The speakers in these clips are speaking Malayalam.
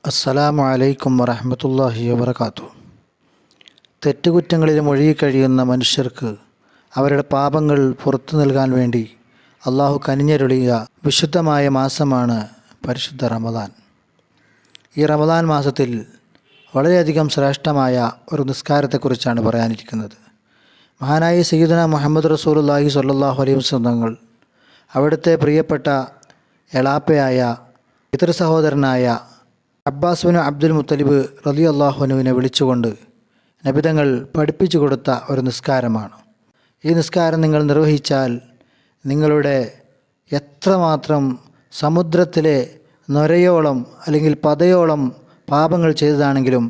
അസ്സലാമു അലൈക്കും വറഹ്മത്തുള്ളാഹി വബറകാതുഹു. തെറ്റുകുറ്റങ്ങളിൽ മുഴുകിക്കഴിയുന്ന മനുഷ്യർക്ക് അവരുടെ പാപങ്ങൾ പുറത്തു നൽകാൻ വേണ്ടി അള്ളാഹു കനിഞ്ഞരുളിയ വിശുദ്ധമായ മാസമാണ് പരിശുദ്ധ റമദാൻ. ഈ റമദാൻ മാസത്തിൽ വളരെയധികം ശ്രേഷ്ഠമായ ഒരു നിസ്കാരത്തെക്കുറിച്ചാണ് പറയാനിരിക്കുന്നത്. മഹാനായ സയ്യിദുന മുഹമ്മദ് റസൂലുള്ളാഹി സ്വല്ലല്ലാഹു അലൈഹി വസല്ലം തങ്ങൾ അവിടുത്തെ പ്രിയപ്പെട്ട എളാപ്പയായ പിതൃ സഹോദരനായ അബ്ബാസ് ബിൻ അബ്ദുൽ മുത്തലിബ് റളിയല്ലാഹു അൻഹുവിനെ വിളിച്ചുകൊണ്ട് നബിതങ്ങൾ പഠിപ്പിച്ചു കൊടുത്ത ഒരു നിസ്കാരമാണ്. ഈ നിസ്കാരം നിങ്ങൾ നിർവഹിച്ചാൽ നിങ്ങളുടെ എത്രമാത്രം സമുദ്രത്തിലെ നൊരയോളം അല്ലെങ്കിൽ പതയോളം പാപങ്ങൾ ചെയ്തതാണെങ്കിലും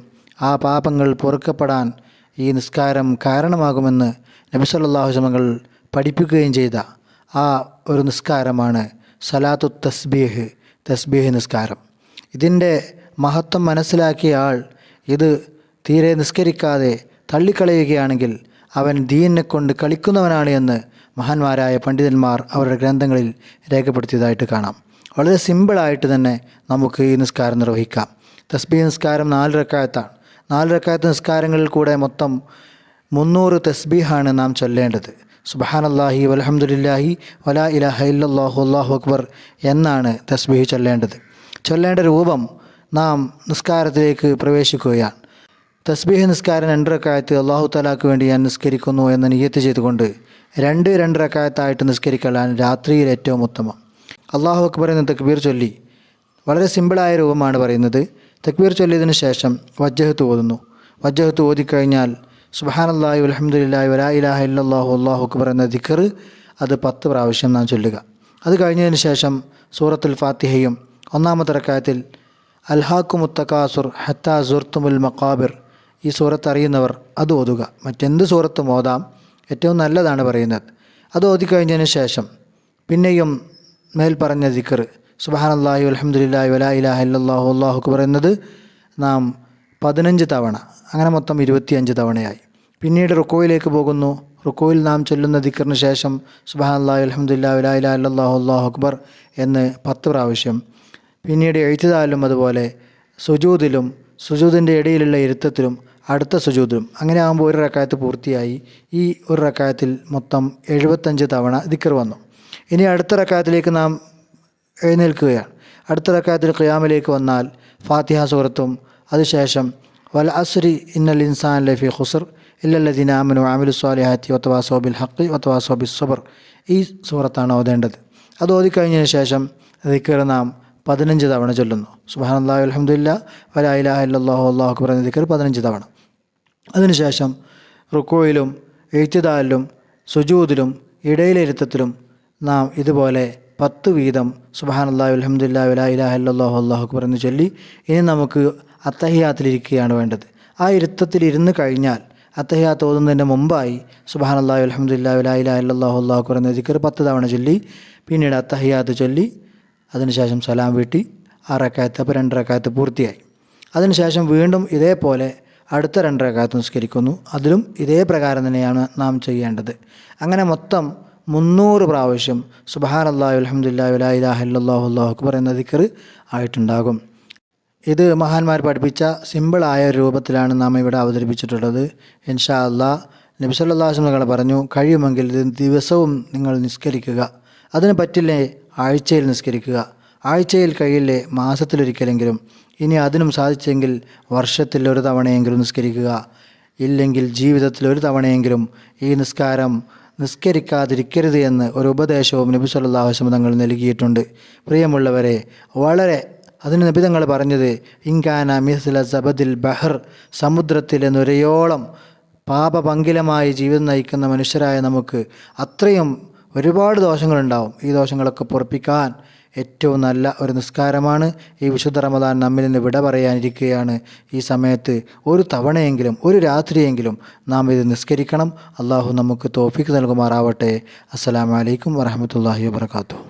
ആ പാപങ്ങൾ പൊറുക്കപ്പെടാൻ ഈ നിസ്കാരം കാരണമാകുമെന്ന് നബി സല്ലല്ലാഹു അലൈഹി വസല്ലം പഠിപ്പിക്കുകയും ചെയ്ത ആ ഒരു നിസ്കാരമാണ് സലാത്തു തസ്ബീഹ് നിസ്കാരം. ഇതിൻ്റെ മഹത്വം മനസ്സിലാക്കിയ ആൾ ഇത് തീരെ നിസ്കരിക്കാതെ തള്ളിക്കളയുകയാണെങ്കിൽ അവൻ ദീനിനെ കൊണ്ട് കളിക്കുന്നവനാണ് എന്ന് മഹാന്മാരായ പണ്ഡിതന്മാർ അവരുടെ ഗ്രന്ഥങ്ങളിൽ രേഖപ്പെടുത്തിയതായിട്ട് കാണാം. വളരെ സിമ്പിളായിട്ട് തന്നെ നമുക്ക് ഈ നിസ്കാരം നിർവഹിക്കാം. തസ്ബീഹ് നിസ്കാരം 4 റക്അത്താണ്. 4 റക്അത്ത് നിസ്കാരങ്ങളിൽ കൂടെ മൊത്തം 300 തസ്ബീഹാണ് നാം ചൊല്ലേണ്ടത്. സുബ്ഹാനല്ലാഹി വൽഹംദുലില്ലാഹി വലാ ഇലാഹ ഇല്ലല്ലാഹു അല്ലാഹു അക്ബർ എന്നാണ് തസ്ബീഹ് ചൊല്ലേണ്ടത്. ചൊല്ലേണ്ട രൂപം നാം നിസ്കാരത്തിലേക്ക് പ്രവേശിക്കുകയാണ്. തസ്ബീഹ് നിസ്കാരം 2 റക്അത്ത് അല്ലാഹു തആലാക്ക് വേണ്ടി ഞാൻ നിസ്കരിക്കുന്നു എന്ന് നിയ്യത്ത് ചെയ്തുകൊണ്ട് 2 റക്അത്തായിട്ട് നിസ്കരിക്കലാണ് രാത്രിയിൽ ഏറ്റവും ഉത്തമം. അല്ലാഹു അക്ബർ എന്ന തക്ബീർ ചൊല്ലി വളരെ സിമ്പിളായ രൂപമാണ് പറയുന്നത്. തക്ബീർ ചൊല്ലിയതിന് ശേഷം വജ്ജഹത്ത് ഓതുന്നു. വജ്ജഹത്ത് ഓതിക്കഴിഞ്ഞാൽ സുബ്ഹാനല്ലാഹി വൽഹംദുലില്ലാഹി വലാ ഇലാഹ ഇല്ലല്ലാഹു അല്ലാഹു അക്ബർ എന്ന ദിക്ർ അത് 10 പ്രാവശ്യം നാം ചൊല്ലുക. അത് കഴിഞ്ഞതിന് ശേഷം സൂറത്തുൽ ഫാത്തിഹയും 1-ാമത്തെ റക്അത്തിൽ അൽഹാക്കുമുത് തകാസുർ ഹത്താ സുർത്തുമുൽ മഖാബിർ ഈ സൂറത്ത് അറിയുന്നവർ അത് ഓതുക. മറ്റെന്ത് സൂറത്തും ഓതാം, ഏറ്റവും നല്ലതാണ് പറയുന്നത്. അത് ഓതിക്കഴിഞ്ഞതിന് ശേഷം പിന്നെയും മേൽ പറഞ്ഞ ദിക്ർ സുബ്ഹാനല്ലാഹി വൽഹംദുലില്ലാഹി വലാ ഇലാഹ ഇല്ലല്ലാഹു അല്ലാഹു അക്ബർ എന്നത് നാം 15 തവണ, അങ്ങനെ മൊത്തം 25 തവണയായി. പിന്നീട് റുക്കോയിലേക്ക് പോകുന്നു. റുക്കോയിൽ നാം ചൊല്ലുന്ന ദിക്റിന് ശേഷം സുബ്ഹാനല്ലാഹി വൽഹംദുലില്ലാഹി വലാ ഇലാഹ ഇല്ലല്ലാഹു അല്ലാഹു അക്ബർ എന്ന് 10 പ്രാവശ്യം. പിന്നീട് എഴുത്തിദാലും അതുപോലെ സുജൂദിലും സുജൂദിൻ്റെ ഇടയിലുള്ള ഇരുത്തത്തിലും അടുത്ത സുജൂദിലും, അങ്ങനെ ആകുമ്പോൾ 1 റക്അത്ത് പൂർത്തിയായി. ഈ 1 റക്അത്തിൽ മൊത്തം 75 തവണ ദിക്ർ വന്നു. ഇനി അടുത്ത റക്അത്തിലേക്ക് നാം എഴുന്നേൽക്കുകയാണ്. അടുത്ത റക്അത്തിൽ ഖിയാമിലേക്ക് വന്നാൽ ഫാത്തിഹ സൂറത്തും അതിനുശേഷം വൽ അസ്രി ഇന്നൽ ഇൻസാന ലഫീ ഖുസ്ർ ഇല്ലല്ലദീന ആമനു വഅമിലുസ് സ്വാലിഹാത്തി വതവാസൗ ബിൽ ഹഖ് വതവാസൗ ബിസ് സബ്ർ ഈ സൂറത്താണ് ഓതേണ്ടത്. അത് ഓതിക്കഴിഞ്ഞതിന് ശേഷം ദിക്ർ നാം 15 തവണ ചൊല്ലുന്നു. സുബ്ഹാനല്ലാഹി വൽഹംദുലില്ലാഹി വലാ ഇലാഹ ഇല്ലല്ലാഹു അല്ലാഹു അക്ബർ എന്ന ദിക്ർ 15 തവണ. അതിനുശേഷം റുക്കോയിലും എഴുത്തിദാലിലും സുജൂദിലും ഇടയിലെ ഇരുത്തത്തിലും നാം ഇതുപോലെ 10 വീതം സുബ്ഹാനല്ലാഹി വൽഹംദുലില്ലാഹി വലാ ഇലാഹ ഇല്ലല്ലാഹു അല്ലാഹു അക്ബർ എന്ന് ചൊല്ലി ഇനി നമുക്ക് അത്തഹിയാത്തിലിരിക്കുകയാണ് വേണ്ടത്. ആ ഇരുത്തത്തിൽ ഇരുന്ന് കഴിഞ്ഞാൽ അത്തഹിയാത്ത് ഓതുന്നതിൻ്റെ മുമ്പായി സുബ്ഹാനല്ലാഹി വൽഹംദുലില്ലാഹി വലാ ഇലാഹ ഇല്ലല്ലാഹു അല്ലാഹു അക്ബർ എന്ന ദിക്ർ 10 തവണ ചൊല്ലി പിന്നീട് അത്തഹിയാത്ത് ചൊല്ലി അതിനുശേഷം സലാം വീട്ടി 6 റക്അത്ത്, അപ്പോൾ 2 റക്അത്ത് പൂർത്തിയായി. അതിനുശേഷം വീണ്ടും ഇതേപോലെ അടുത്ത 2 റക്അത്ത് നിസ്കരിക്കുന്നു. അതിലും ഇതേ പ്രകാരം തന്നെയാണ് നാം ചെയ്യേണ്ടത്. അങ്ങനെ മൊത്തം 300 പ്രാവശ്യം സുബ്ഹാനല്ലാഹി വൽഹംദുലില്ലാഹി വലാ ഇലാഹ ഇല്ലല്ലാഹു അല്ലാഹു അക്ബർ എന്ന ദിക്ർ ആയിട്ടുണ്ടാകും. ഇത് മഹാന്മാർ പഠിപ്പിച്ച സിമ്പിളായ രൂപത്തിലാണ് നാം ഇവിടെ അവതരിപ്പിച്ചിട്ടുള്ളത്. ഇൻഷാ അല്ലാഹ് നബി സല്ലല്ലാഹു അലൈഹി വസല്ലം പറഞ്ഞു, കഴിയുമെങ്കിൽ ഇത് ദിവസവും നിങ്ങൾ നിസ്കരിക്കുക. അതിന് പറ്റില്ലേ ആഴ്ചയിൽ നിസ്കരിക്കുക. ആഴ്ചയിൽ കഴിയില്ലേ മാസത്തിലൊരിക്കലെങ്കിലും. ഇനി അതിനും സാധിച്ചെങ്കിൽ വർഷത്തിൽ 1 തവണയെങ്കിലും നിസ്കരിക്കുക. ഇല്ലെങ്കിൽ ജീവിതത്തിൽ 1 തവണയെങ്കിലും ഈ നിസ്കാരം നിസ്കരിക്കാതിരിക്കരുത് എന്ന് ഒരു ഉപദേശവും നബി സല്ലല്ലാഹു അലൈഹി വസല്ലം തങ്ങൾ നൽകിയിട്ടുണ്ട്. പ്രിയമുള്ളവരെ, വളരെ അതിന് നബി തങ്ങൾ പറഞ്ഞത് ഇൻകാന മിസ്ല സബദിൽ ബഹർ സമുദ്രത്തിലെ നുരയോളം പാപപങ്കിലമായി ജീവിതം നയിക്കുന്ന മനുഷ്യരായ നമുക്ക് അത്രയും ഒരുപാട് ദോഷങ്ങളുണ്ടാവും. ഈ ദോഷങ്ങളൊക്കെ പൊറുപ്പിക്കാൻ ഏറ്റവും നല്ല ഒരു നിസ്കാരമാണ്. ഈ വിശുദ്ധ റമദാൻ നമ്മിൽ നിന്ന് വിട പറയാനിരിക്കുകയാണ്. ഈ സമയത്ത് 1 തവണയെങ്കിലും 1 രാത്രിയെങ്കിലും നാം ഇത് നിസ്കരിക്കണം. അള്ളാഹു നമുക്ക് തൗഫീഖ് നൽകുമാറാവട്ടെ. അസ്സലാമു അലൈക്കും വറഹ്മത്തുള്ളാഹി വബറകാതുഹു.